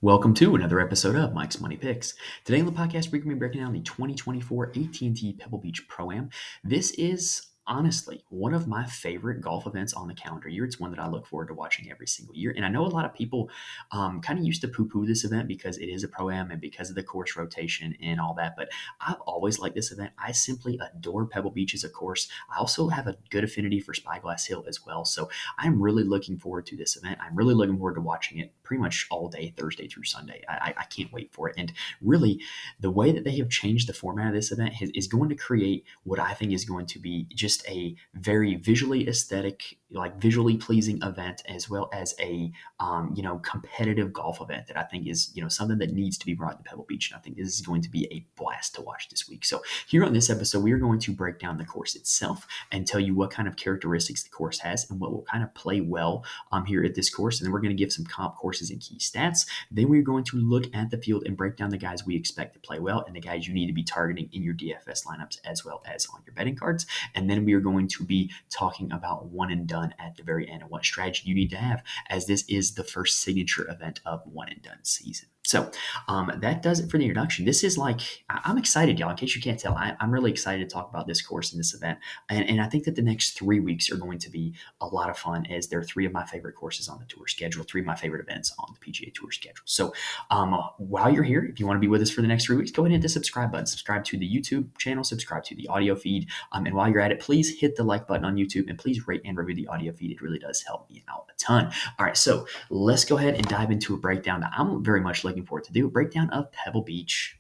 Welcome to another episode of Mike's Money Picks. Today on the podcast, we're going to be breaking down the 2024 AT&T Pebble Beach Pro-Am. This is honestly one of my favorite golf events on the calendar year. It's one that I look forward to watching every single year. And I know a lot of people kind of used to poo-poo this event because it is a Pro-Am and because of the course rotation and all that. But I've always liked this event. I simply adore Pebble Beach as a course. I also have a good affinity for Spyglass Hill as well. So I'm really looking forward to this event. I'm really looking forward to watching it pretty much all day, Thursday through Sunday. I can't wait for it. And really, the way that they have changed the format of this event is going to create what I think is going to be just a very visually aesthetic, like visually pleasing event, as well as a competitive golf event that I think is something that needs to be brought to Pebble Beach. And I think this is going to be a blast to watch this week. So here on this episode, we are going to break down the course itself and tell you what kind of characteristics the course has and what will kind of play well here at this course. And then we're going to give some comp courses and key stats. Then we're going to look at the field and break down the guys we expect to play well and the guys you need to be targeting in your DFS lineups as well as on your betting cards. And then we are going to be talking about one and done at the very end and what strategy you need to have, as this is the first signature event of one and done season. So that does it for the introduction. This is I'm excited, y'all. In case you can't tell, I'm really excited to talk about this course and this event. And I think that the next 3 weeks are going to be a lot of fun, as they're three of my favorite courses on the tour schedule, three of my favorite events on the PGA Tour schedule. So while you're here, if you want to be with us for the next 3 weeks, go ahead and hit the subscribe button. Subscribe to the YouTube channel, subscribe to the audio feed. And while you're at it, please hit the like button on YouTube and please rate and review the audio feed. It really does help me out a ton. All right, so let's go ahead and dive into a breakdown that I'm very much looking forward to do. A breakdown of Pebble Beach.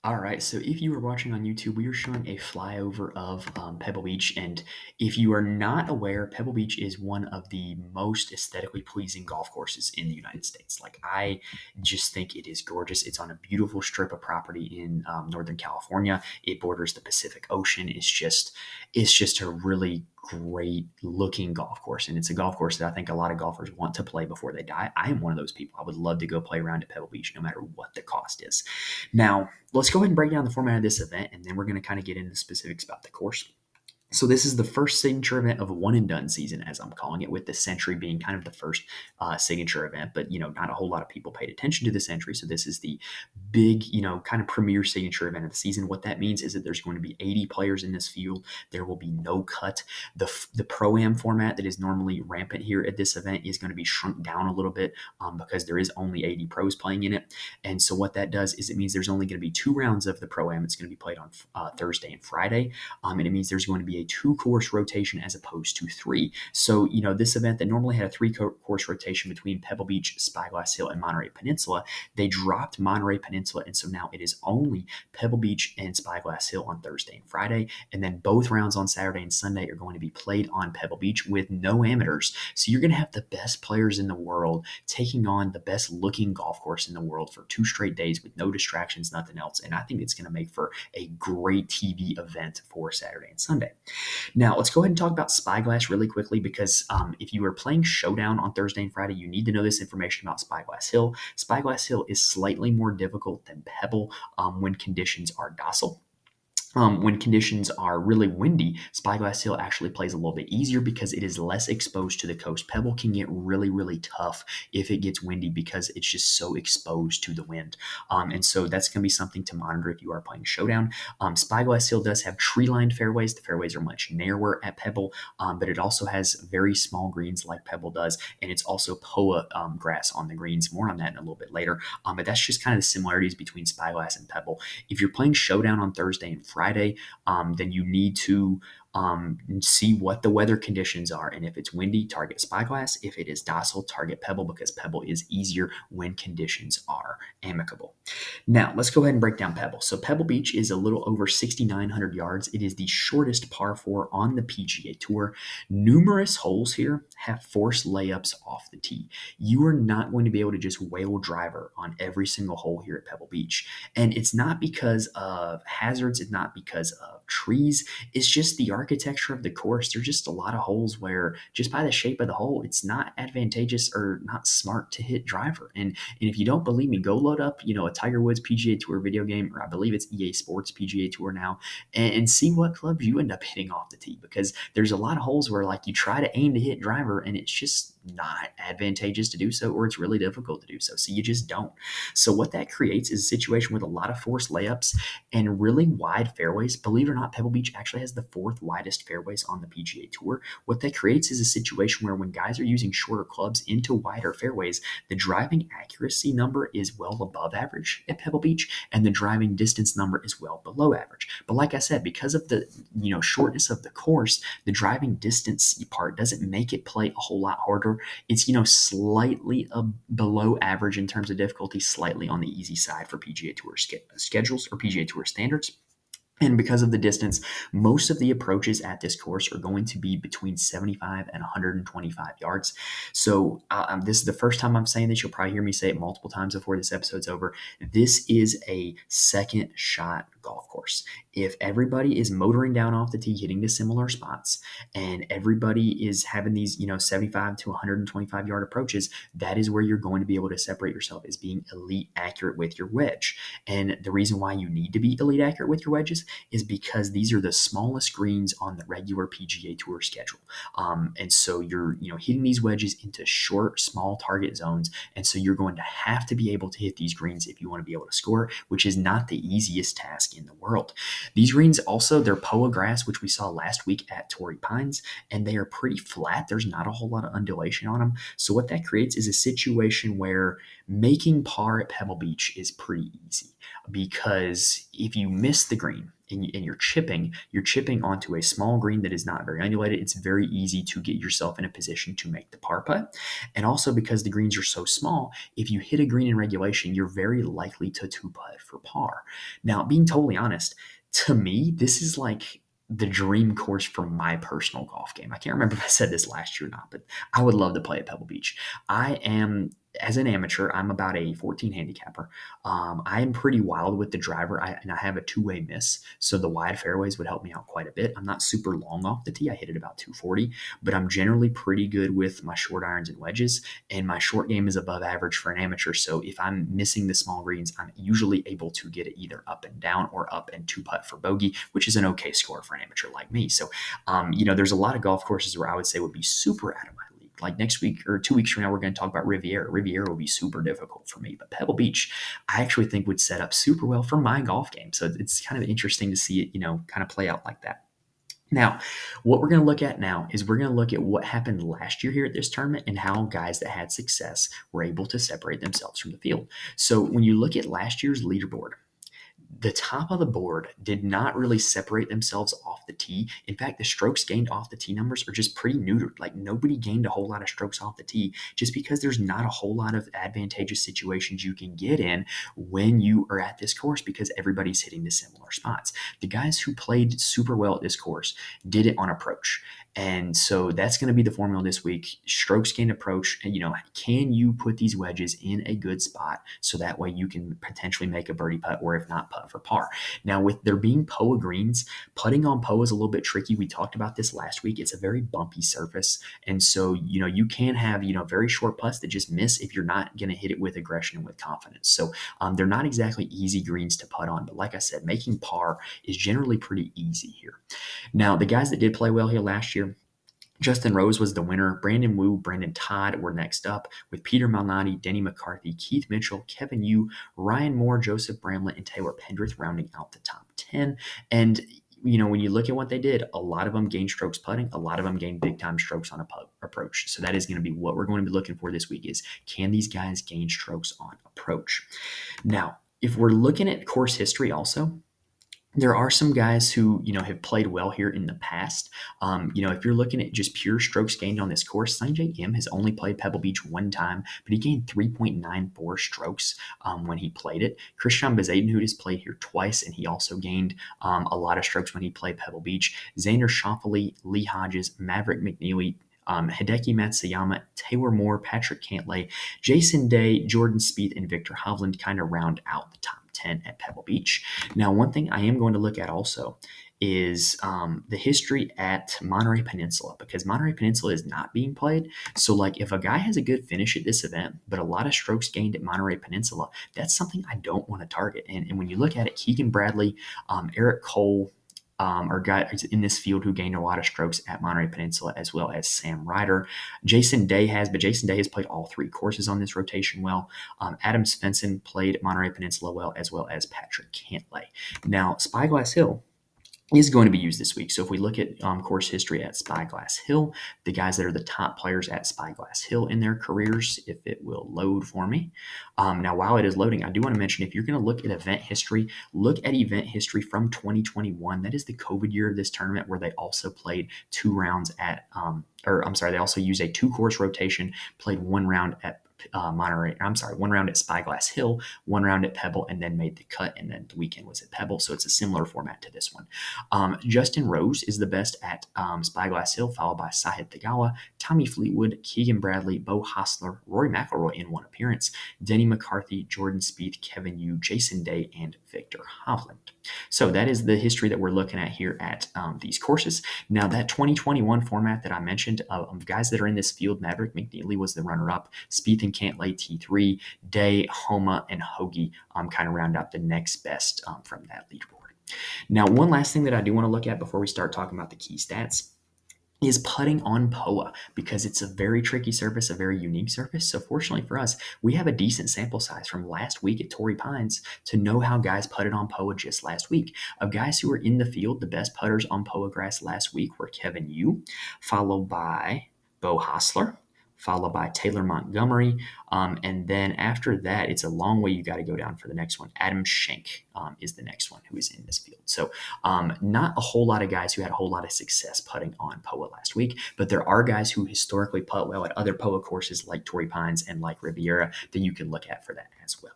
All right, so if you are watching on YouTube, we are showing a flyover of Pebble Beach. And if you are not aware, Pebble Beach is one of the most aesthetically pleasing golf courses in the United States. I just think it is gorgeous. It's on a beautiful strip of property in Northern California. It borders the Pacific Ocean. It's just a really great looking golf course, and it's a golf course that I think a lot of golfers want to play before they die. I am one of those people. I would love to go play around at Pebble Beach no matter what the cost is. Now, let's go ahead and break down the format of this event, and then we're going to kind of get into the specifics about the course. So this is the first signature event of a one and done season, as I'm calling it, with the Century being kind of the first signature event. But, not a whole lot of people paid attention to the Century. So this is the big, kind of premier signature event of the season. What that means is that there's going to be 80 players in this field. There will be no cut. The Pro-Am format that is normally rampant here at this event is going to be shrunk down a little bit because there is only 80 pros playing in it. And so what that does is it means there's only going to be 2 rounds of the Pro-Am. It's going to be played on Thursday and Friday. And it means there's going to be a 2-course rotation as opposed to 3. So, this event that normally had a 3-course rotation between Pebble Beach, Spyglass Hill, and Monterey Peninsula, they dropped Monterey Peninsula. And so now it is only Pebble Beach and Spyglass Hill on Thursday and Friday. And then both rounds on Saturday and Sunday are going to be played on Pebble Beach with no amateurs. So you're going to have the best players in the world taking on the best looking golf course in the world for 2 straight days with no distractions, nothing else. And I think it's going to make for a great TV event for Saturday and Sunday. Now, let's go ahead and talk about Spyglass really quickly, because if you are playing Showdown on Thursday and Friday, you need to know this information about Spyglass Hill. Spyglass Hill is slightly more difficult than Pebble when conditions are docile. When conditions are really windy, Spyglass Hill actually plays a little bit easier because it is less exposed to the coast. Pebble can get really, really tough if it gets windy because it's just so exposed to the wind. And so that's going to be something to monitor if you are playing Showdown. Spyglass Hill does have tree-lined fairways. The fairways are much narrower at Pebble, but it also has very small greens like Pebble does, and it's also POA grass on the greens. More on that in a little bit later. But that's just kind of the similarities between Spyglass and Pebble. If you're playing Showdown on Thursday and Friday, then you need to see what the weather conditions are. And if it's windy, target Spyglass. If it is docile, target Pebble, because Pebble is easier when conditions are amicable. Now, let's go ahead and break down Pebble. So Pebble Beach is a little over 6,900 yards. It is the shortest par 4 on the PGA Tour. Numerous holes here have forced layups off the tee. You are not going to be able to just whale driver on every single hole here at Pebble Beach. And it's not because of hazards. It's not because of trees. It's just the architecture of the course. There's just a lot of holes where just by the shape of the hole, it's not advantageous or not smart to hit driver. And if you don't believe me, go load up, a Tiger Woods PGA Tour video game, or I believe it's EA Sports PGA Tour now, and see what clubs you end up hitting off the tee, because there's a lot of holes where you try to aim to hit driver and it's just not advantageous to do so, or it's really difficult to do so. So you just don't. So what that creates is a situation with a lot of forced layups and really wide fairways. Believe it or not, Pebble Beach actually has the fourth widest fairways on the PGA Tour. What that creates is a situation where when guys are using shorter clubs into wider fairways, the driving accuracy number is well above average at Pebble Beach, and the driving distance number is well below average. But like I said, because of the shortness of the course, the driving distance part doesn't make it play a whole lot harder. It's slightly below average in terms of difficulty, slightly on the easy side for PGA Tour schedules or PGA Tour standards. And because of the distance, most of the approaches at this course are going to be between 75 and 125 yards. So this is the first time I'm saying this. You'll probably hear me say it multiple times before this episode's over. This is a second shot golf course. If everybody is motoring down off the tee, hitting to similar spots, and everybody is having these 75 to 125 yard approaches, that is where you're going to be able to separate yourself, is being elite accurate with your wedge. And the reason why you need to be elite accurate with your wedges is because these are the smallest greens on the regular PGA Tour schedule. And so you're hitting these wedges into short, small target zones. And so you're going to have to be able to hit these greens if you want to be able to score, which is not the easiest task in the world. These greens also, they're POA grass, which we saw last week at Torrey Pines, and they are pretty flat. There's not a whole lot of undulation on them. So what that creates is a situation where making par at Pebble Beach is pretty easy, because if you miss the green and you're chipping onto a small green that is not very undulated, it's very easy to get yourself in a position to make the par putt. And also because the greens are so small, if you hit a green in regulation, you're very likely to two putt for par. Now, being totally honest, to me, this is like the dream course for my personal golf game. I can't remember if I said this last year or not, but I would love to play at Pebble Beach. As an amateur, I'm about a 14 handicapper. I am pretty wild with the driver, and I have a two-way miss, so the wide fairways would help me out quite a bit. I'm not super long off the tee. I hit it about 240, but I'm generally pretty good with my short irons and wedges, and my short game is above average for an amateur. So if I'm missing the small greens, I'm usually able to get it either up and down or up and two putt for bogey, which is an okay score for an amateur like me. So, there's a lot of golf courses where I would say would be super out of my league. Like next week or 2 weeks from now, we're going to talk about Riviera. Riviera will be super difficult for me, but Pebble Beach, I actually think would set up super well for my golf game. So it's kind of interesting to see it, kind of play out like that. Now, what we're going to look at now is we're going to look at what happened last year here at this tournament and how guys that had success were able to separate themselves from the field. So when you look at last year's leaderboard, the top of the board did not really separate themselves off the tee. In fact, the strokes gained off the tee numbers are just pretty neutered. Like nobody gained a whole lot of strokes off the tee, just because there's not a whole lot of advantageous situations you can get in when you are at this course, because everybody's hitting the similar spots. The guys who played super well at this course did it on approach. And so that's going to be the formula this week. Strokes gained approach. And, can you put these wedges in a good spot so that way you can potentially make a birdie putt, or if not, putt for par. Now, with there being POA greens, putting on POA is a little bit tricky. We talked about this last week. It's a very bumpy surface. And so, you can have, very short putts that just miss if you're not going to hit it with aggression and with confidence. So they're not exactly easy greens to putt on. But like I said, making par is generally pretty easy here. Now, the guys that did play well here last year, Justin Rose was the winner. Brandon Wu, Brandon Todd were next up, with Peter Malnati, Denny McCarthy, Keith Mitchell, Kevin Yu, Ryan Moore, Joseph Bramlett, and Taylor Pendrith rounding out the top 10. And when you look at what they did, a lot of them gained strokes putting, a lot of them gained big time strokes on a approach. So that is going to be what we're going to be looking for this week, is can these guys gain strokes on approach? Now, if we're looking at course history also, there are some guys who, have played well here in the past. If you're looking at just pure strokes gained on this course, Sanjay M has only played Pebble Beach one time, but he gained 3.94 strokes when he played it. Christian Bezadenhout has played here twice, and he also gained a lot of strokes when he played Pebble Beach. Xander Schauffele, Lee Hodges, Maverick McNeely, Hideki Matsuyama, Taylor Moore, Patrick Cantlay, Jason Day, Jordan Spieth, and Victor Hovland kind of round out the top 10 at Pebble Beach. Now, one thing I am going to look at also is the history at Monterey Peninsula, because Monterey Peninsula is not being played. So like if a guy has a good finish at this event, but a lot of strokes gained at Monterey Peninsula, that's something I don't want to target. And when you look at it, Keegan Bradley, Eric Cole, are guys in this field who gained a lot of strokes at Monterey Peninsula, as well as Sam Ryder. But Jason Day has played all three courses on this rotation well. Adam Svensson played Monterey Peninsula well, as well as Patrick Cantlay. Now, Spyglass Hill is going to be used this week. So if we look at course history at Spyglass Hill, the guys that are the top players at Spyglass Hill in their careers, if it will load for me. Now, while it is loading, I do want to mention, if you're going to look at event history, look at event history from 2021. That is the COVID year of this tournament, where they also played 2 rounds at, they also used a 2-course rotation, played 1 round at one round at Spyglass Hill, 1 round at Pebble, and then made the cut, and then the weekend was at Pebble. So it's a similar format to this one. Justin Rose is the best at Spyglass Hill, followed by Sahith Theegala, Tommy Fleetwood, Keegan Bradley, Beau Hossler, Rory McIlroy in 1 appearance, Denny McCarthy, Jordan Spieth, Kevin Yu, Jason Day, and Victor Hovland. So that is the history that we're looking at here at these courses. Now, that 2021 format that I mentioned of guys that are in this field, Maverick McNeely was the runner-up, Spieth and Cantlay T3, Day, Homa, and Hoagie kind of round out the next best from that leaderboard. Now, one last thing that I do want to look at before we start talking about the key stats is putting on POA, because it's a very tricky surface, a very unique surface. So fortunately for us, we have a decent sample size from last week at Torrey Pines to know how guys putted on POA just last week. Of guys who were in the field, the best putters on POA grass last week were Kevin Yu, followed by Beau Hossler, followed by Taylor Montgomery. And then after that, it's a long way you got to go down for the next one. Adam Schenk is the next one who is in this field. So not a whole lot of guys who had a whole lot of success putting on POA last week, but there are guys who historically putt well at other POA courses like Torrey Pines and like Riviera that you can look at for that as well.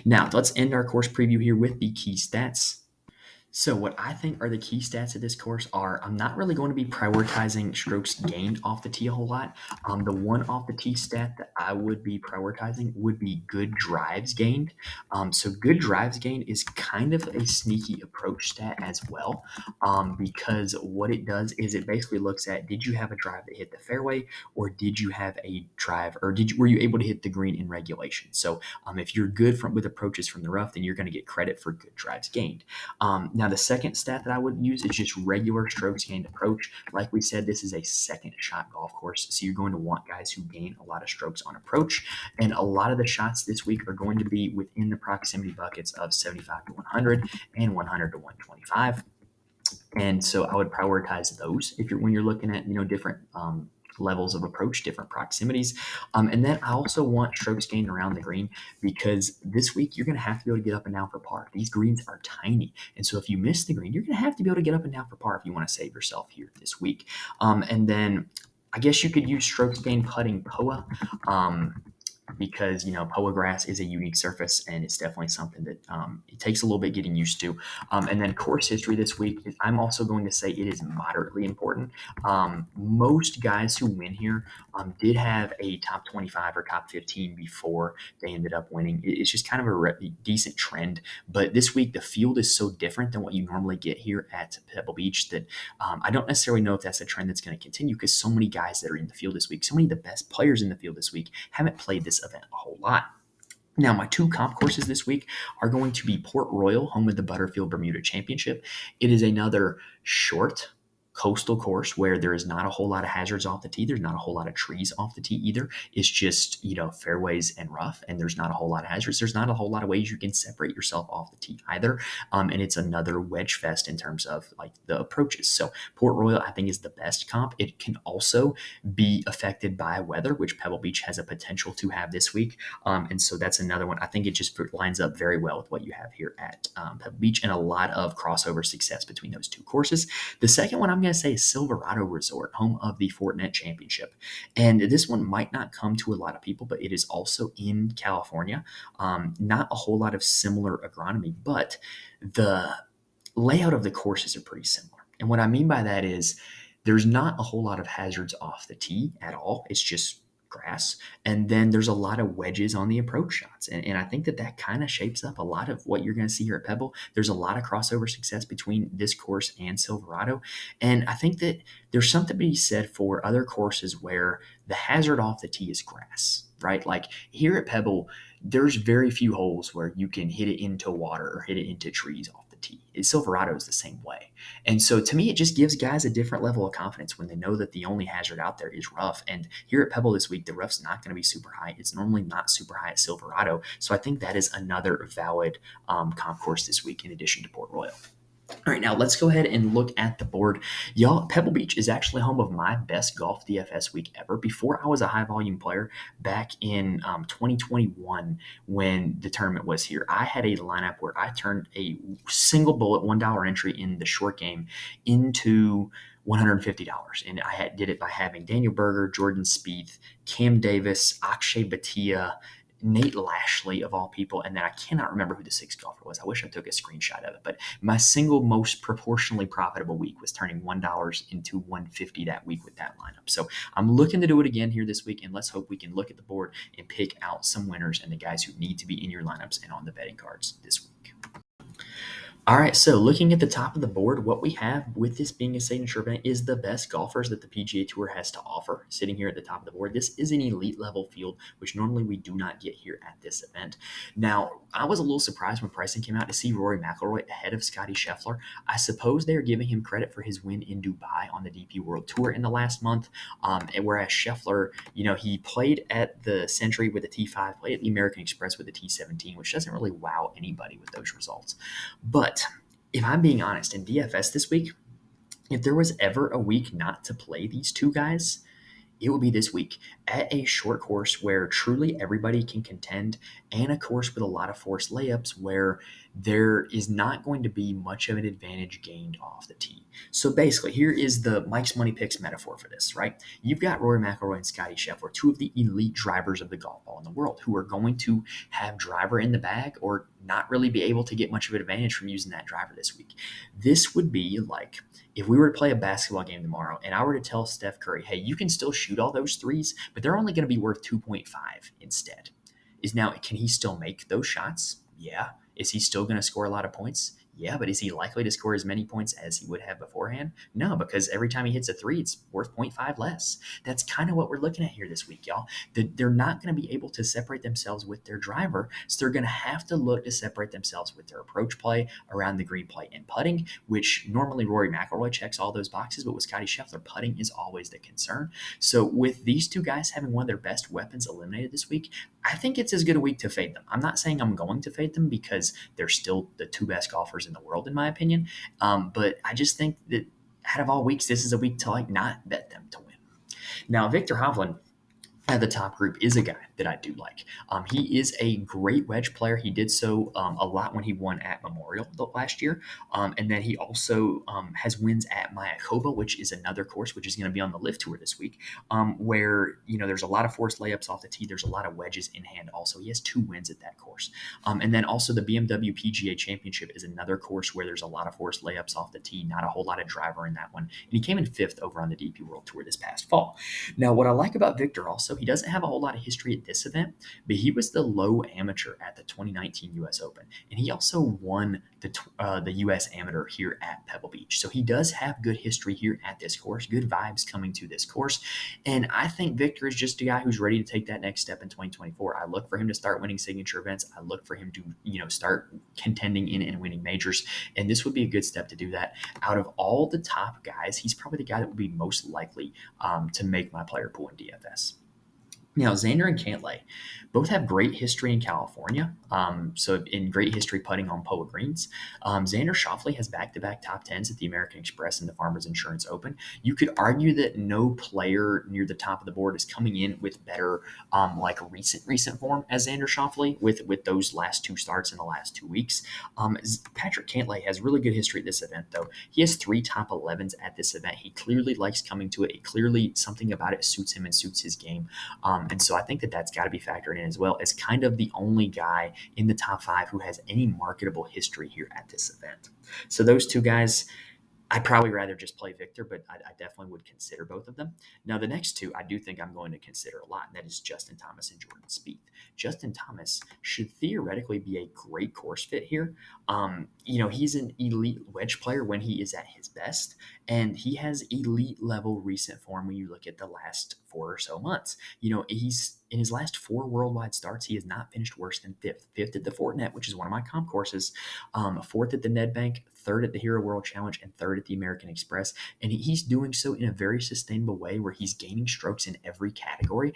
Now, let's end our course preview here with the key stats. So what I think are the key stats of this course are, I'm not really going to be prioritizing strokes gained off the tee a whole lot. The one off the tee stat that I would be prioritizing would be good drives gained. So good drives gained is kind of a sneaky approach stat as well, because what it does is it basically looks at, did you have a drive that hit the fairway, or did you have a drive, or were you able to hit the green in regulation? So if you're good with approaches from the rough, then you're going to get credit for good drives gained. Now, the second stat that I would use is just regular strokes gained approach. Like we said, this is a second shot golf course, so you're going to want guys who gain a lot of strokes on approach. And a lot of the shots this week are going to be within the proximity buckets of 75 to 100 and 100 to 125. And so I would prioritize those when you're looking at different levels of approach, different proximities. And then I also want strokes gained around the green, because this week you're going to have to be able to get up and down for par. These greens are tiny. And so if you miss the green, you're going to have to be able to get up and down for par if you want to save yourself here this week. And then I guess you could use strokes gained putting POA. Because POA grass is a unique surface, and it's definitely something that it takes a little bit getting used to. And then course history this week, I'm also going to say it is moderately important. Most guys who win here did have a top 25 or top 15 before they ended up winning. It's just kind of a decent trend. But this week, the field is so different than what you normally get here at Pebble Beach that I don't necessarily know if that's a trend that's going to continue, because so many guys that are in the field this week, so many of the best players in the field this week haven't played this event a whole lot. Now, my 2 comp courses this week are going to be Port Royal, home of the Butterfield Bermuda Championship. It is another short coastal course where there is not a whole lot of hazards off the tee. There's not a whole lot of trees off the tee either. It's just, fairways and rough, and there's not a whole lot of hazards. There's not a whole lot of ways you can separate yourself off the tee either. And it's another wedge fest in terms of the approaches. So Port Royal, I think, is the best comp. It can also be affected by weather, which Pebble Beach has a potential to have this week. And so that's another one. I think it just lines up very well with what you have here at Pebble Beach, and a lot of crossover success between those 2 courses. The second one I'm going to say is Silverado Resort, home of the Fortinet Championship. And this one might not come to a lot of people, but it is also in California. Not a whole lot of similar agronomy, but the layout of the courses are pretty similar. And what I mean by that is there's not a whole lot of hazards off the tee at all. It's just grass. And then there's a lot of wedges on the approach shots. And I think that kind of shapes up a lot of what you're going to see here at Pebble. There's a lot of crossover success between this course and Silverado. And I think that there's something to be said for other courses where the hazard off the tee is grass, right? Like here at Pebble, there's very few holes where you can hit it into water or hit it into trees off the tee. tee. Silverado is the same way. And so to me, it just gives guys a different level of confidence when they know that the only hazard out there is rough. And here at Pebble this week, the rough's not going to be super high. It's normally not super high at Silverado. So I think that is another valid comp course this week in addition to Port Royal. All right, now let's go ahead and look at the board. Y'all, Pebble Beach is actually home of my best golf DFS week ever. Before I was a high volume player back in 2021 when the tournament was here, I had a lineup where I turned a single bullet $1 entry in the short game into $150. And did it by having Daniel Berger, Jordan Spieth, Cam Davis, Akshay Bhatia, Nate Lashley of all people, and then I cannot remember who the sixth golfer was. I wish I took a screenshot of it, but my single most proportionally profitable week was turning $1 into $150 that week with that lineup. So I'm looking to do it again here this week, and let's hope we can look at the board and pick out some winners and the guys who need to be in your lineups and on the betting cards this week. All right, so looking at the top of the board, what we have with this being a signature event is the best golfers that the PGA Tour has to offer sitting here at the top of the board. This is an elite level field, which normally we do not get here at this event. Now, I was a little surprised when pricing came out to see Rory McIlroy ahead of Scotty Scheffler. I suppose they're giving him credit for his win in Dubai on the DP World Tour in the last month, and whereas Scheffler, he played at the Century with a T5, played at the American Express with a T17, which doesn't really wow anybody with those results. But if I'm being honest, in DFS this week, if there was ever a week not to play these two guys, it would be this week at a short course where truly everybody can contend, and a course with a lot of forced layups where there is not going to be much of an advantage gained off the tee. So basically, here is the Mike's Money Picks metaphor for this, right? You've got Rory McIlroy and Scotty Scheffler, two of the elite drivers of the golf ball in the world, who are going to have driver in the bag or not really be able to get much of an advantage from using that driver this week. This would be like if we were to play a basketball game tomorrow and I were to tell Steph Curry, hey, you can still shoot all those threes, but they're only going to be worth 2.5 instead. Can he still make those shots? Yeah. Is he still going to score a lot of points? Yeah, but is he likely to score as many points as he would have beforehand? No, because every time he hits a three, it's worth 0.5 less. That's kind of what we're looking at here this week, y'all. They're not going to be able to separate themselves with their driver, so they're going to have to look to separate themselves with their approach play, around the green play, and putting, which normally Rory McIlroy checks all those boxes, but with Scotty Scheffler, putting is always the concern. So with these two guys having one of their best weapons eliminated this week, I think it's as good a week to fade them. I'm not saying I'm going to fade them because they're still the two best golfers in the world, in my opinion. But I just think that out of all weeks, this is a week to not bet them to win. Now, Victor Hovland at the top group is a guy that I do like. He is a great wedge player. He did so a lot when he won at Memorial last year. And then he also has wins at Mayakoba, which is another course, which is going to be on the Live Tour this week, where, there's a lot of forced layups off the tee. There's a lot of wedges in hand also. He has 2 wins at that course. And then also the BMW PGA Championship is another course where there's a lot of forced layups off the tee, not a whole lot of driver in that one. And he came in 5th over on the DP World Tour this past fall. Now, what I like about Victor also, he doesn't have a whole lot of history at this event, but he was the low amateur at the 2019 U.S. Open, and he also won the U.S. Amateur here at Pebble Beach. So he does have good history here at this course, good vibes coming to this course, and I think Victor is just a guy who's ready to take that next step in 2024. I look for him to start winning signature events. I look for him to start contending in and winning majors, and this would be a good step to do that. Out of all the top guys, he's probably the guy that would be most likely to make my player pool in DFS. Now, Xander and Cantlay both have great history in California, so in great history putting on Polo Greens. Xander Schauffele has back-to-back top 10s at the American Express and the Farmers Insurance Open. You could argue that no player near the top of the board is coming in with better recent form as Xander Schauffele with those last 2 starts in the last 2 weeks. Patrick Cantlay has really good history at this event, though. He has 3 top 11s at this event. He clearly likes coming to it. Clearly, something about it suits him and suits his game. And so I think that that's got to be factored in as well, as kind of the only guy in the top 5 who has any marketable history here at this event. So those 2 guys, I'd probably rather just play Victor, but I definitely would consider both of them. Now, the next 2 I do think I'm going to consider a lot, and that is Justin Thomas and Jordan Spieth. Justin Thomas should theoretically be a great course fit here. He's an elite wedge player when he is at his best, and he has elite level recent form when you look at the last 4 or so months. He's in his last 4 worldwide starts, he has not finished worse than fifth. Fifth at the Fortinet, which is one of my comp courses, fourth at the Nedbank, third at the Hero World Challenge, and third at the American Express. And he's doing so in a very sustainable way where he's gaining strokes in every category.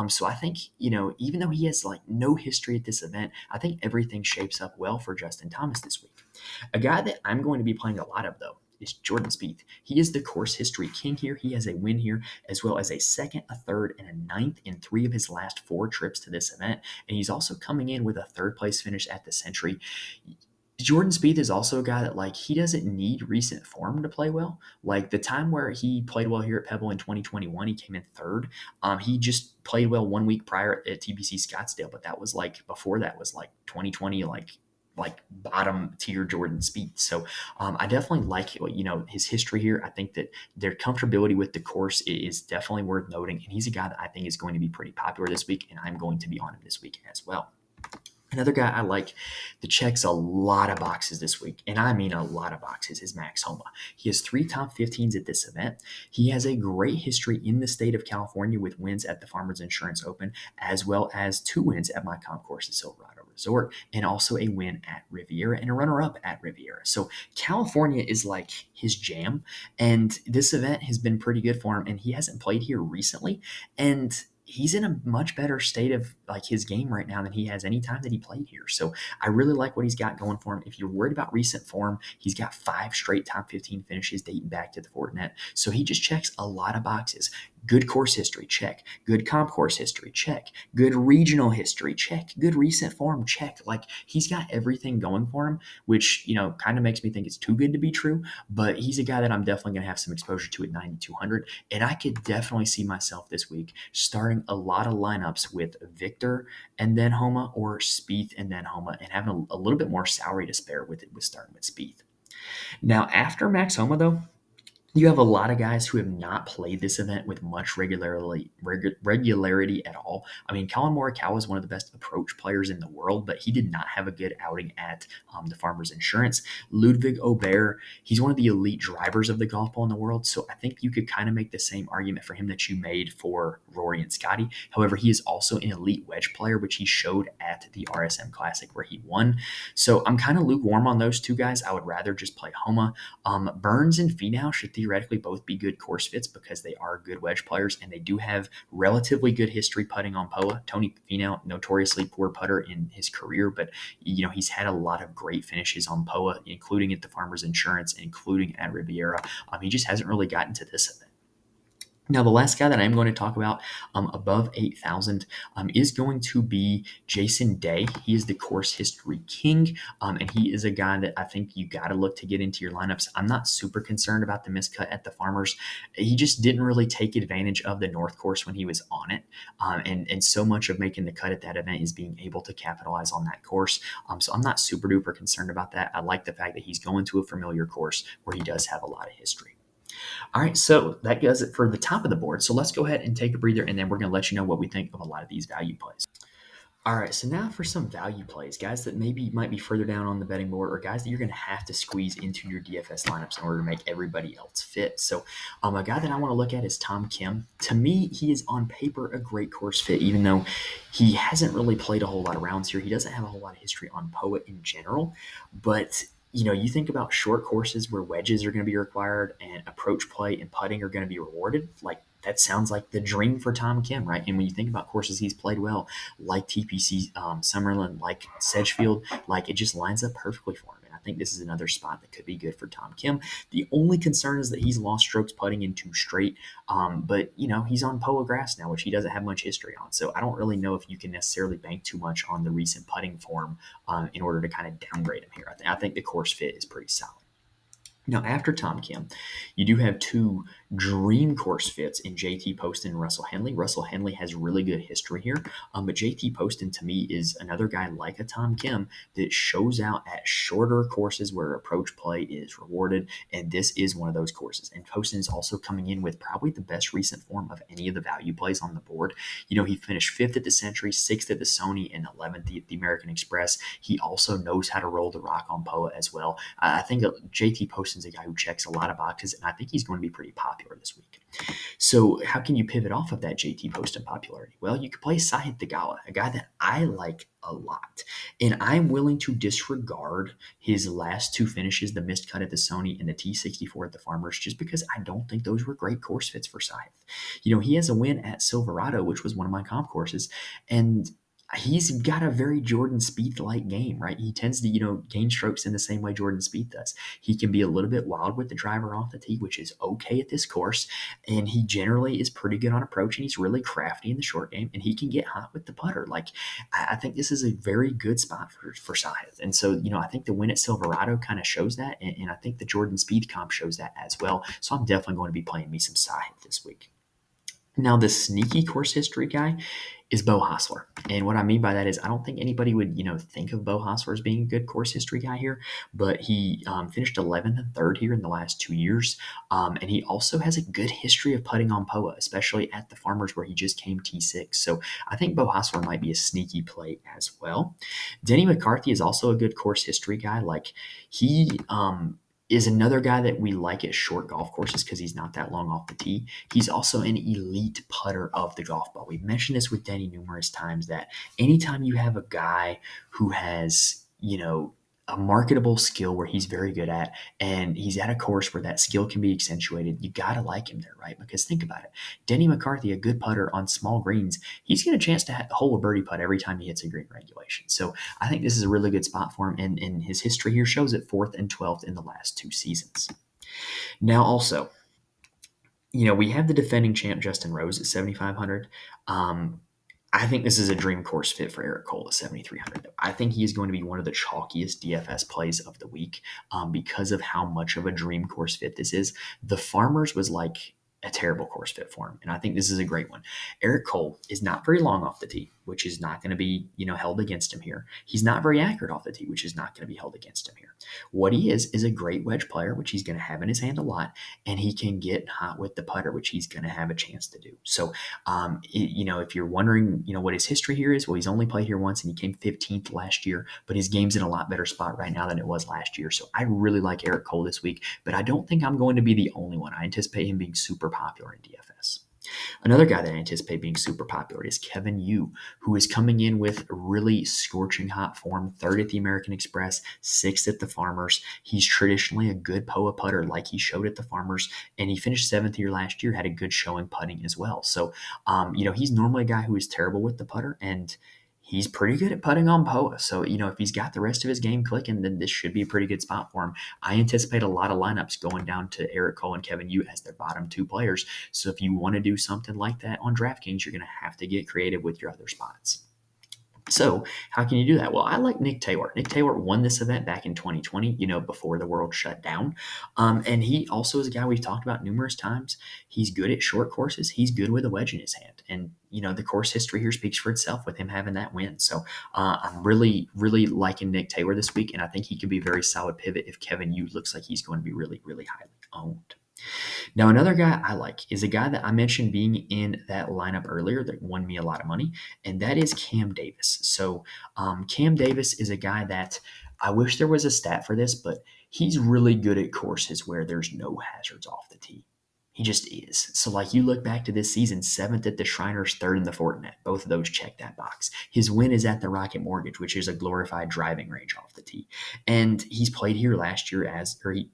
So I think, even though he has like no history at this event, I think everything shapes up well for Justin Thomas this week. A guy that I'm going to be playing a lot of, though, is Jordan Spieth. He is the course history king here. He has a win here, as well as a second, a third, and a ninth in 3 of his last 4 trips to this event. And he's also coming in with a third place finish at the Century. Jordan Spieth is also a guy that, like, he doesn't need recent form to play well. Like, the time where he played well here at Pebble in 2021, he came in third. He just played well 1 week prior at TPC Scottsdale, but that was like, before that was like 2020, like bottom tier Jordan Spieth. So I definitely like his history here. I think that their comfortability with the course is definitely worth noting, and he's a guy that I think is going to be pretty popular this week, and I'm going to be on him this week as well. Another guy I like that checks a lot of boxes this week, and I mean a lot of boxes, is Max Homa. He has 3 top 15s at this event. He has a great history in the state of California with wins at the Farmers Insurance Open, as well as 2 wins at my comp course at Silverado Resort, and also a win at Riviera and a runner-up at Riviera. So California is like his jam, and this event has been pretty good for him, and he hasn't played here recently, and he's in a much better state of like his game right now than he has any time that he played here. So I really like what he's got going for him. If you're worried about recent form, he's got 5 straight top 15 finishes dating back to the Fortinet. So he just checks a lot of boxes. Good course history, check. Good comp course history, check. Good regional history, check. Good recent form, check. Like, he's got everything going for him, which, kind of makes me think it's too good to be true. But he's a guy that I'm definitely going to have some exposure to at 9,200. And I could definitely see myself this week starting a lot of lineups with Victor and then Homa, or Spieth and then Homa, and having a little bit more salary to spare with starting with Spieth. Now, after Max Homa, though, you have a lot of guys who have not played this event with much regularity at all. I mean, Colin Morikawa is one of the best approach players in the world, but he did not have a good outing at the Farmers Insurance. Ludwig Aubert, he's one of the elite drivers of the golf ball in the world, so I think you could kind of make the same argument for him that you made for Rory and Scotty. However, he is also an elite wedge player, which he showed at the RSM Classic where he won. So I'm kind of lukewarm on those 2 guys. I would rather just play Homa. Burns and Finau should theoretically both be good course fits because they are good wedge players, and they do have relatively good history putting on POA. Tony Finau, notoriously poor putter in his career, but he's had a lot of great finishes on POA, including at the Farmers Insurance, including at Riviera. He just hasn't really gotten to this event. Now, the last guy that I'm going to talk about above 8,000 is going to be Jason Day. He is the course history king, and he is a guy that I think you got to look to get into your lineups. I'm not super concerned about the miscut at the Farmers. He just didn't really take advantage of the North Course when he was on it, and so much of making the cut at that event is being able to capitalize on that course. So I'm not super duper concerned about that. I like the fact that he's going to a familiar course where he does have a lot of history. All right, so that does it for the top of the board. So let's go ahead and take a breather, and then we're going to let you know what we think of a lot of these value plays. All right, so now for some value plays, guys that maybe might be further down on the betting board, or guys that you're going to have to squeeze into your DFS lineups in order to make everybody else fit. So a guy that I want to look at is Tom Kim. To me, he is on paper a great course fit, even though he hasn't really played a whole lot of rounds here. He doesn't have a whole lot of history on POA in general, but you think about short courses where wedges are going to be required and approach play and putting are going to be rewarded. Like, that sounds like the dream for Tom Kim, right? And when you think about courses he's played well, like TPC Summerlin, like Sedgefield, like, it just lines up perfectly for him. And I think this is another spot that could be good for Tom Kim. The only concern is that he's lost strokes putting in 2 straight, but he's on POA grass now, which he doesn't have much history on. So I don't really know if you can necessarily bank too much on the recent putting form in order to kind of downgrade him here. I think the course fit is pretty solid. Now, after Tom Kim, you do have 2 dream course fits in JT Poston and Russell Henley. Russell Henley has really good history here, but JT Poston to me is another guy like a Tom Kim that shows out at shorter courses where approach play is rewarded, and this is one of those courses. And Poston is also coming in with probably the best recent form of any of the value plays on the board. He finished 5th at the Century, 6th at the Sony, and 11th at the American Express. He also knows how to roll the rock on POA as well. I think JT Poston person's a guy who checks a lot of boxes, and I think he's going to be pretty popular this week. So how can you pivot off of that JT Poston popularity? Well, you could play Sahith Theegala, a guy that I like a lot. And I'm willing to disregard his last two finishes, the missed cut at the Sony and the T64 at the Farmers, just because I don't think those were great course fits for Sahith. He has a win at Silverado, which was one of my comp courses, and he's got a very Jordan Spieth-like game, right? He tends to, gain strokes in the same way Jordan Spieth does. He can be a little bit wild with the driver off the tee, which is okay at this course. And he generally is pretty good on approach, and he's really crafty in the short game, and he can get hot with the putter. Like, I think this is a very good spot for Sahith. And so, I think the win at Silverado kind of shows that, and I think the Jordan Spieth comp shows that as well. So I'm definitely going to be playing me some Sahith this week. Now, the sneaky course history guy is Beau Hossler. And what I mean by that is I don't think anybody would, think of Beau Hossler as being a good course history guy here, but he finished 11th and 3rd here in the last 2 years. And he also has a good history of putting on POA, especially at the Farmers where he just came T6. So I think Beau Hossler might be a sneaky play as well. Denny McCarthy is also a good course history guy. Like, he is another guy that we like at short golf courses because he's not that long off the tee. He's also an elite putter of the golf ball. We've mentioned this with Denny numerous times that anytime you have a guy who has, a marketable skill where he's very good at, and he's at a course where that skill can be accentuated, you got to like him there, right? Because think about it. Denny McCarthy, a good putter on small greens, he's got a chance to hole a birdie putt every time he hits a green regulation. So I think this is a really good spot for him, and his history here shows it 4th and 12th in the last 2 seasons. Now, also, we have the defending champ Justin Rose at 7,500. I think this is a dream course fit for Eric Cole at 7,300. I think he is going to be one of the chalkiest DFS plays of the week because of how much of a dream course fit this is. The Farmers was like a terrible course fit for him, and I think this is a great one. Eric Cole is not very long off the tee, which is not going to be, held against him here. He's not very accurate off the tee, which is not going to be held against him here. What he is a great wedge player, which he's going to have in his hand a lot, and he can get hot with the putter, which he's going to have a chance to do. So, if you're wondering, what his history here is, well, he's only played here once, and he came 15th last year, but his game's in a lot better spot right now than it was last year. So I really like Eric Cole this week, but I don't think I'm going to be the only one. I anticipate him being super popular in DFS. Another guy that I anticipate being super popular is Kevin Yu, who is coming in with really scorching hot form, 3rd at the American Express, 6th at the Farmers. He's traditionally a good POA putter like he showed at the Farmers, and he finished 7th here last year, had a good showing putting as well. So, he's normally a guy who is terrible with the putter, and he's pretty good at putting on POA. So, if he's got the rest of his game clicking, then this should be a pretty good spot for him. I anticipate a lot of lineups going down to Eric Cole and Kevin Yu as their bottom 2 players. So if you want to do something like that on DraftKings, you're going to have to get creative with your other spots. So how can you do that? Well, I like Nick Taylor. Nick Taylor won this event back in 2020, before the world shut down. And he also is a guy we've talked about numerous times. He's good at short courses. He's good with a wedge in his hand. And, the course history here speaks for itself with him having that win. So I'm really, really liking Nick Taylor this week. And I think he could be a very solid pivot if Kevin Yu looks like he's going to be really, really highly owned. Now, another guy I like is a guy that I mentioned being in that lineup earlier that won me a lot of money, and that is Cam Davis. So Cam Davis is a guy that I wish there was a stat for this, but he's really good at courses where there's no hazards off the tee. He just is. So, like, you look back to this season, 7th at the Shriners, 3rd in the Fortinet. Both of those check that box. His win is at the Rocket Mortgage, which is a glorified driving range off the tee. And he's played here last year he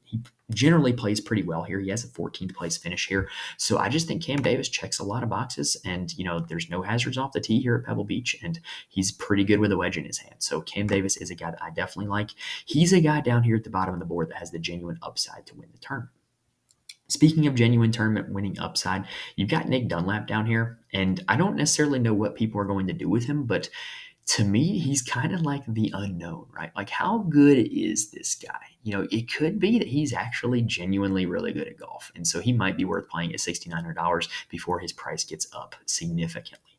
generally plays pretty well here. He has a 14th place finish here. So I just think Cam Davis checks a lot of boxes, and, there's no hazards off the tee here at Pebble Beach, and he's pretty good with a wedge in his hand. So Cam Davis is a guy that I definitely like. He's a guy down here at the bottom of the board that has the genuine upside to win the tournament. Speaking of genuine tournament winning upside, you've got Nick Dunlap down here, and I don't necessarily know what people are going to do with him, but to me, he's kind of like the unknown, right? Like, how good is this guy? It could be that he's actually genuinely really good at golf, and so he might be worth playing at $6,900 before his price gets up significantly.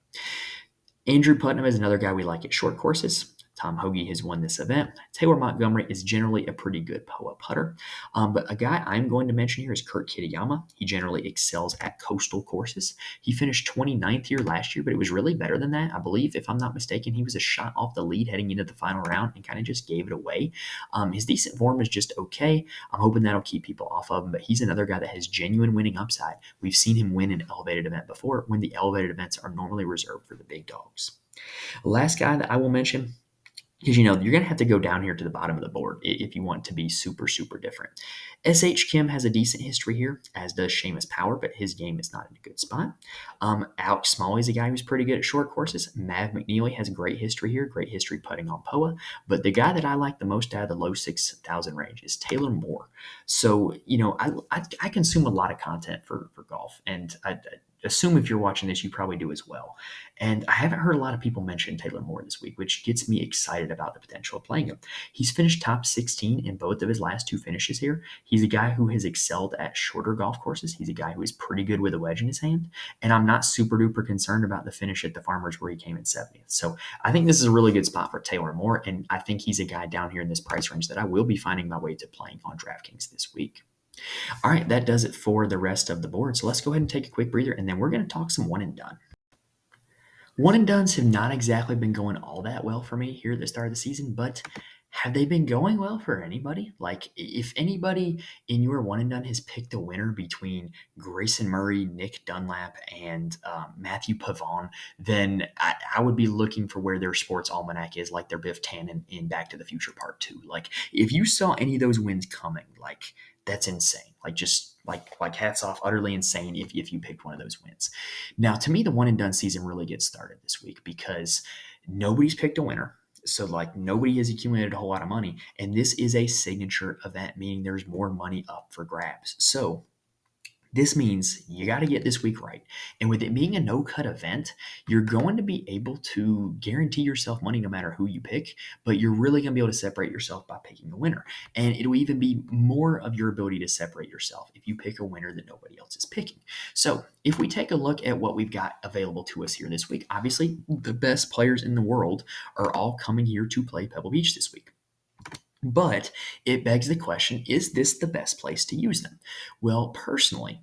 Andrew Putnam is another guy we like at short courses. Tom Hoagie has won this event. Taylor Montgomery is generally a pretty good POA putter. But a guy I'm going to mention here is Kurt Kitayama. He generally excels at coastal courses. He finished 29th here last year, but it was really better than that. I believe, if I'm not mistaken, he was a shot off the lead heading into the final round and kind of just gave it away. His decent form is just okay. I'm hoping that'll keep people off of him, but he's another guy that has genuine winning upside. We've seen him win an elevated event before when the elevated events are normally reserved for the big dogs. Last guy that I will mention, because you're going to have to go down here to the bottom of the board if you want to be super, super different. S.H. Kim has a decent history here, as does Seamus Power, but his game is not in a good spot. Alex Smalley is a guy who's pretty good at short courses. Mav McNeely has a great history here, great history putting on POA. But the guy that I like the most out of the low 6,000 range is Taylor Moore. So, I consume a lot of content for golf, and I assume if you're watching this, you probably do as well. And I haven't heard a lot of people mention Taylor Moore this week, which gets me excited about the potential of playing him. He's finished top 16 in both of his last two finishes here. He's a guy who has excelled at shorter golf courses. He's a guy who is pretty good with a wedge in his hand. And I'm not super duper concerned about the finish at the Farmers where he came in 70th. So I think this is a really good spot for Taylor Moore. And I think he's a guy down here in this price range that I will be finding my way to playing on DraftKings this week. All right, that does it for the rest of the board. So let's go ahead and take a quick breather, and then we're going to talk some one and done. One and dones have not exactly been going all that well for me here at the start of the season, but have they been going well for anybody? Like, if anybody in your one and done has picked a winner between Grayson Murray, Nick Dunlap, and Matthew Pavon, then I would be looking for where their sports almanac is, like their Biff Tannen in Back to the Future Part 2. Like, if you saw any of those wins coming, like, that's insane. Like, just like hats off, utterly insane if you picked one of those wins. Now, to me, the one and done season really gets started this week because nobody's picked a winner. So, like, nobody has accumulated a whole lot of money. And this is a signature event, meaning there's more money up for grabs. So, this means you got to get this week right. And with it being a no-cut event, you're going to be able to guarantee yourself money no matter who you pick, but you're really going to be able to separate yourself by picking a winner. And it'll even be more of your ability to separate yourself if you pick a winner that nobody else is picking. So if we take a look at what we've got available to us here this week, obviously the best players in the world are all coming here to play Pebble Beach this week. But it begs the question, is this the best place to use them? Well, personally,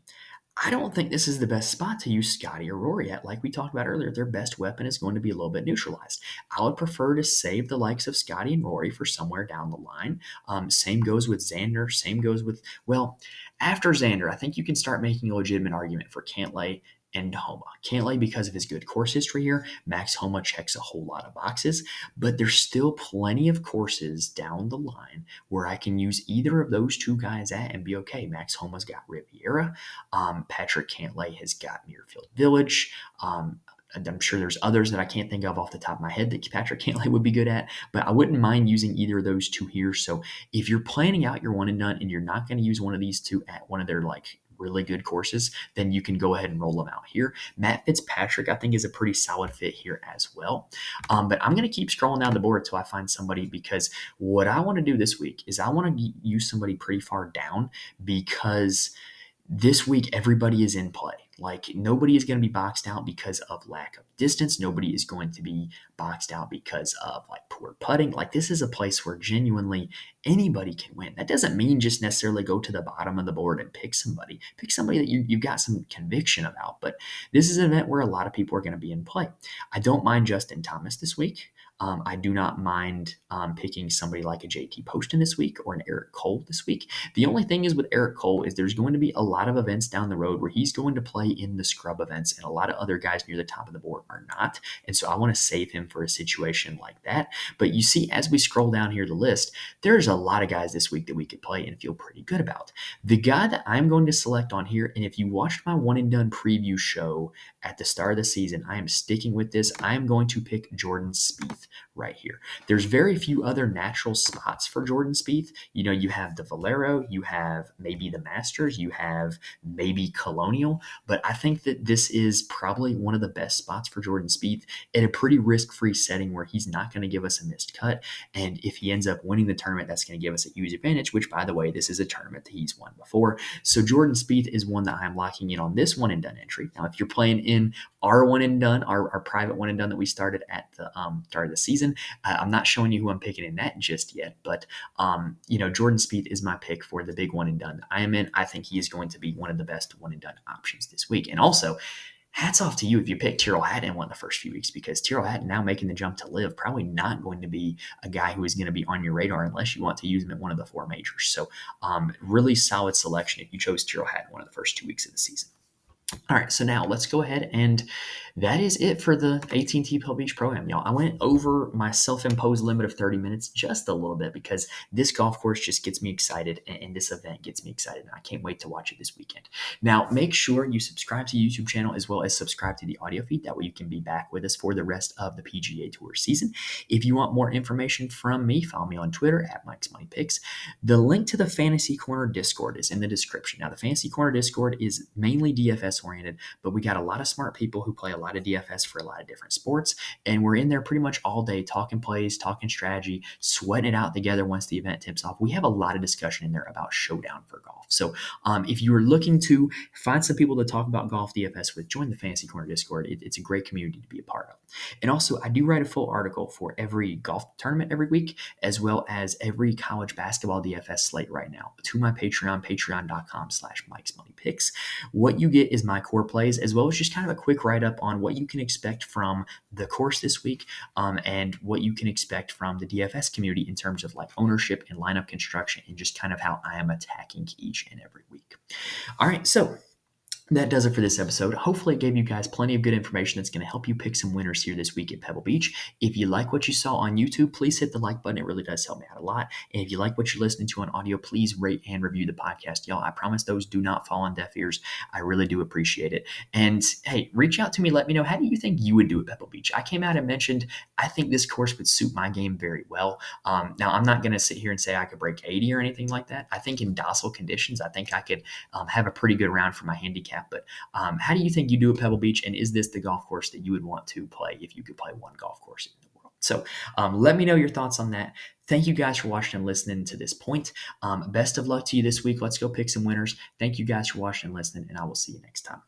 I don't think this is the best spot to use Scotty or Rory at. Like we talked about earlier, their best weapon is going to be a little bit neutralized. I would prefer to save the likes of Scotty and Rory for somewhere down the line. Same goes with Xander. Same goes with, well, after Xander, I think you can start making a legitimate argument for Cantlay and Homa. Cantlay because of his good course history here. Max Homa checks a whole lot of boxes, but there's still plenty of courses down the line where I can use either of those two guys at and be okay. Max Homa's got Riviera. Patrick Cantlay has got Muirfield Village. And I'm sure there's others that I can't think of off the top of my head that Patrick Cantlay would be good at, but I wouldn't mind using either of those two here. So if you're planning out your one and done and you're not going to use one of these two at one of their really good courses, then you can go ahead and roll them out here. Matt Fitzpatrick, I think, is a pretty solid fit here as well. But I'm going to keep scrolling down the board until I find somebody, because what I want to do this week is I want to use somebody pretty far down, because this week everybody is in play. Like, nobody is going to be boxed out because of lack of distance. Nobody is going to be boxed out because of poor putting. Like, this is a place where genuinely anybody can win. That doesn't mean just necessarily go to the bottom of the board and pick somebody. Pick somebody that you've got some conviction about. But this is an event where a lot of people are going to be in play. I don't mind Justin Thomas this week. I do not mind picking somebody like a JT Poston this week or an Eric Cole this week. The only thing is with Eric Cole is there's going to be a lot of events down the road where he's going to play in the scrub events, and a lot of other guys near the top of the board are not. And so I want to save him for a situation like that. But you see, as we scroll down here the list, there's a lot of guys this week that we could play and feel pretty good about. The guy that I'm going to select on here, and if you watched my one and done preview show at the start of the season, I am sticking with this. I am going to pick Jordan Spieth right here. There's very few other natural spots for Jordan Spieth. You have the Valero, you have maybe the Masters, you have maybe Colonial, but I think that this is probably one of the best spots for Jordan Spieth in a pretty risk-free setting where he's not going to give us a missed cut. And if he ends up winning the tournament, that's going to give us a huge advantage, which, by the way, this is a tournament that he's won before. So Jordan Spieth is one that I'm locking in on this one and done entry. Now, if you're playing in our one and done, our private one and done that we started at the start of the season, season. I'm not showing you who I'm picking in that just yet, but Jordan Spieth is my pick for the big one and done I am in. I think he is going to be one of the best one and done options this week. And also, hats off to you if you picked Tyrrell Hatton one the first few weeks, because Tyrrell Hatton now making the jump to live, probably not going to be a guy who is going to be on your radar unless you want to use him at one of the 4 majors. So really solid selection if you chose Tyrrell Hatton one of the first 2 weeks of the season. All right, so now let's go ahead, and that is it for the AT&T Pebble Beach Pro-Am, y'all. I went over my self-imposed limit of 30 minutes just a little bit because this golf course just gets me excited, and this event gets me excited, and I can't wait to watch it this weekend. Now, make sure you subscribe to the YouTube channel as well as subscribe to the audio feed. That way you can be back with us for the rest of the PGA Tour season. If you want more information from me, follow me on Twitter at Mike's Money Picks. The link to the Fantasy Corner Discord is in the description. Now, the Fantasy Corner Discord is mainly DFS oriented, but we got a lot of smart people who play a lot of DFS for a lot of different sports, and we're in there pretty much all day talking plays, talking strategy, sweating it out together once the event tips off. We have a lot of discussion in there about showdown for golf. So if you are looking to find some people to talk about golf DFS with, join the Fantasy Corner Discord. It's a great community to be a part of. And also, I do write a full article for every golf tournament every week, as well as every college basketball DFS slate right now, to my Patreon, patreon.com/Mike's Money Picks. What you get is my core plays, as well as just kind of a quick write-up on what you can expect from the course this week, and what you can expect from the DFS community in terms of like ownership and lineup construction, and just kind of how I am attacking each and every week. All right, so that does it for this episode. Hopefully it gave you guys plenty of good information that's going to help you pick some winners here this week at Pebble Beach. If you like what you saw on YouTube, please hit the like button. It really does help me out a lot. And if you like what you're listening to on audio, please rate and review the podcast. Y'all, I promise those do not fall on deaf ears. I really do appreciate it. And hey, reach out to me. Let me know, how do you think you would do at Pebble Beach? I came out and mentioned I think this course would suit my game very well. Now, I'm not going to sit here and say I could break 80 or anything like that. I think in docile conditions, I think I could have a pretty good round for my handicap. But how do you think you do at Pebble Beach? And is this the golf course that you would want to play if you could play one golf course in the world? So let me know your thoughts on that. Thank you guys for watching and listening to this point. Best of luck to you this week. Let's go pick some winners. Thank you guys for watching and listening, and I will see you next time.